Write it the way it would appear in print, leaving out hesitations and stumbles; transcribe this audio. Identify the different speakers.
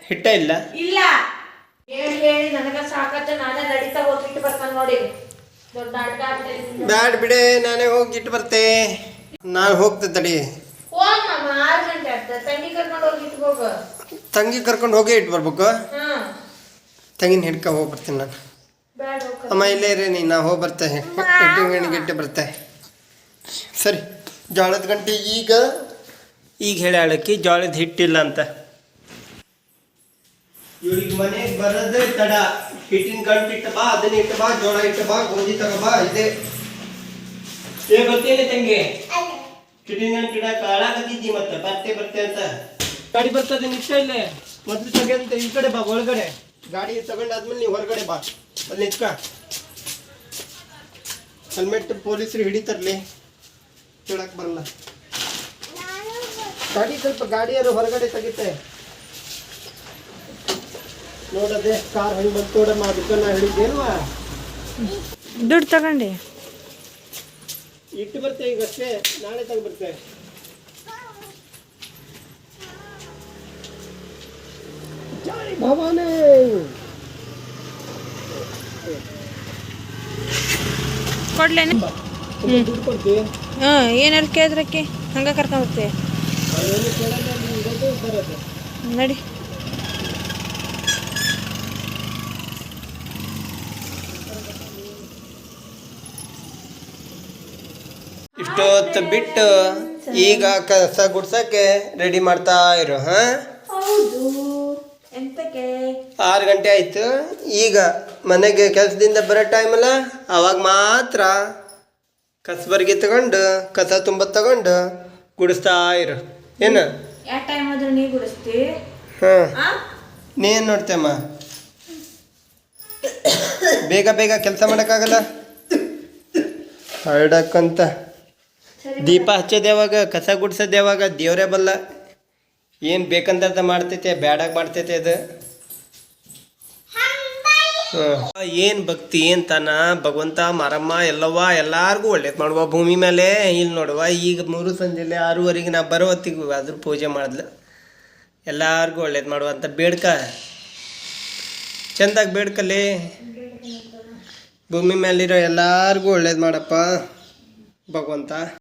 Speaker 1: ಹಿಟ್ಟ ಇಲ್ಲ
Speaker 2: ಇಲ್ಲ ಹೇಳಿ ಹೇಳಿ ನನಗ ಸಾಕತ್ತ. ನಾನೇ ನಡೀತಾ ಹೋಗಿಟ್ಟು ಬರ್ತಾನೆ ನೋಡಿ. ದೊಡ್ಡ ನಾಟಕ ಆಗ್ತೈತಿ.
Speaker 1: ಬ್ಯಾಡ ಬಿಡೆ, ನಾನೇ ಹೋಗಿ ಇಟ್ಟು ಬರ್ತೆ. ನಾನು ಹೋಗ್ತೆ ತಡಿ.
Speaker 2: ಹೋಗ್ ಮಾಮ, 6 ಗಂಟೆ ಆಗ್ತದೆ. ತಂಗಿ ಕರ್ಕೊಂಡು ಹೋಗಿ ಇಟ್ಟು ಹೋಗ.
Speaker 1: ತಂಗಿ ಕರ್ಕೊಂಡು ಹೋಗಿ ಇಟ್ಟು ಬರ್ಬೇಕು. ತಂಗಿನ ಹಿಡ್ಕ ಹೋಗಿ ಬರ್ತೀನಿ ನಾನು. ಅಮ್ಮ ಇಲ್ಲೇ ಇರಿ, ನಾ ಹೋಗಿ ಬರ್ತೆ. ಇಟ್ಟು ಬರ್ತೆ. ಸರಿ. ಜೋಳದ ಗಂಟೆ ಈಗ ಹೇಳ್ಯಾಳಕ್ಕಿ ಜೋಳದ ಹಿಟ್ಟಿಲ್ಲ ಅಂತ. ಇವ್ರಿಗೆ ಮನೆಗೆ ಬರೋದೇ ತಡ. ಹಿಟ್ಟಿನ ಗಂಟು ಇಟ್ಟ ಬಾ, ಅದನ್ನ ಇಟ್ಟ ಬಾ, ಜೋಳ ಇಟ್ಟ ಬಾ, ಗೋಧಿ ತಗೋಬಾ, ಇದೆ ಗೊತ್ತೇನೆ ತಂಗಿ. ಹಿಟ್ಟಿನ ಗಂಟು ಇಡಕ್ಕೆ ಹಾಳಾಗತ್ತಿದ್ದಿ ಮತ್ತೆ ಬರ್ತೆ ಅಂತ. ಗಾಡಿ ಬರ್ತದೆ, ನಿಮಿಷ ಇಲ್ಲೇ ಮೊದಲು ತಗೊಂತ ಈ ಕಡೆ ಬಾ. ಒಳಗಡೆ ಗಾಡಿ ತಗೊಂಡಾದ್ಮೇಲೆ ನೀವು ಹೊರಗಡೆ ಬಾ. ಅಲ್ಲಿ ನಿಂತ್ಕ. ಹೆಲ್ಮೆಟ್ ಪೊಲೀಸರು ಹಿಡಿತಾರಲಿ, ಕೇಳಕ್ ಬರಲ್ಲ. ಸ್ವಲ್ಪ ಗಾಡಿಯಾರು ಹೊರಗಡೆ ತೆಗಿತೆ ನೋಡದೆ. ಕಾರ್ ಹಂಗೆ ಬಂದು ನೋಡಮ್ಮ, ಅದಕ್ಕೆ ನಾ ಹಿಡಿದೇಲ್ವಾ.
Speaker 3: ದುಡ್ಡು ತಗೊಂಡೆ
Speaker 1: ಇಟ್ಟು ಬರ್ತೆ ಈಗ ಅಷ್ಟೇ, ನಾಳೆ ತಗೊಂಡ್ಬರ್ತೆ. ಜೈ ಭವಾನಿ.
Speaker 3: ಕೊಡ್ಲೇನೆ.
Speaker 1: ದುಡ್ಡು ಕೊಡ್ತೀವಿ.
Speaker 3: ಏನಾರು ಕೇಳಿದ್ರಕ್ಕೆ ಹಂಗೆ ಕರ್ಕೊಂಡ್ಬರ್ತೀವಿ ನಡಿ.
Speaker 1: ಇಷ್ಟೊತ್ತು ಬಿಟ್ಟು ಈಗ ಕಸ ಗುಡ್ಸಕ್ಕೆ ರೆಡಿ ಮಾಡ್ತಾ ಇರು.
Speaker 2: ಹೌದು, ಎಂತಕ್ಕೆ
Speaker 1: 6 ಗಂಟೆ ಆಯ್ತು. ಈಗ ಮನೆಗೆ ಕೆಲಸದಿಂದ ಬರೋ ಟೈಮಲ್ಲ, ಅವಾಗ ಮಾತ್ರ ಕಸಬರ್ಗಿ ತಗೊಂಡು ಕಸ ತುಂಬ ತಗೊಂಡು ಗುಡಿಸ್ತಾ ಇರು. ಏನು
Speaker 2: ಯಾವ ಟೈಮ್ ಆದ್ರೂ ನೀ ಗುಡಿಸ್ತಿ.
Speaker 1: ನೀನು ನೋಡ್ತೇಮ್ಮ, ಬೇಗ ಬೇಗ ಕೆಲಸ ಮಾಡೋಕ್ಕಾಗಲ್ಲ. ಹರಡಕ್ಕಂತ ದೀಪ ಹಚ್ಚೋದು ಯಾವಾಗ, ಕಸ ಗುಡ್ಸೋದು ಯಾವಾಗ, ದೇವರೇ ಬಲ್ಲ. ಏನು ಬೇಕಂತ ಮಾಡ್ತೈತೆ, ಬ್ಯಾಡಾಗ ಮಾಡ್ತೈತೆ ಅದು. ಏನು ಭಕ್ತಿ, ಏನು ತನ ಭಗವಂತ ಮಾರಮ್ಮ ಎಲ್ಲವ್ವ ಎಲ್ಲಾರ್ಗೂ ಒಳ್ಳೇದು ಮಾಡುವ ಭೂಮಿ ಮೇಲೆ. ಇಲ್ಲಿ ನೋಡುವ, ಈಗ 3 ಸಂಜೆಲೆ 6:30 ನಾ ಬರೋ ಹೊತ್ತಿಗೆ ಅದ್ರ ಪೂಜೆ ಮಾಡಿದ್ಲು. ಎಲ್ಲಾರ್ಗೂ ಒಳ್ಳೇದು ಮಾಡುವಂತ ಬೇಡ್ಕ, ಚೆಂದಾಗಿ ಬೇಡ್ಕಲ್ಲಿ. ಭೂಮಿ ಮೇಲಿರೋ ಎಲ್ಲಾರ್ಗೂ ಒಳ್ಳೇದು ಮಾಡಪ್ಪ ಭಗವಂತ.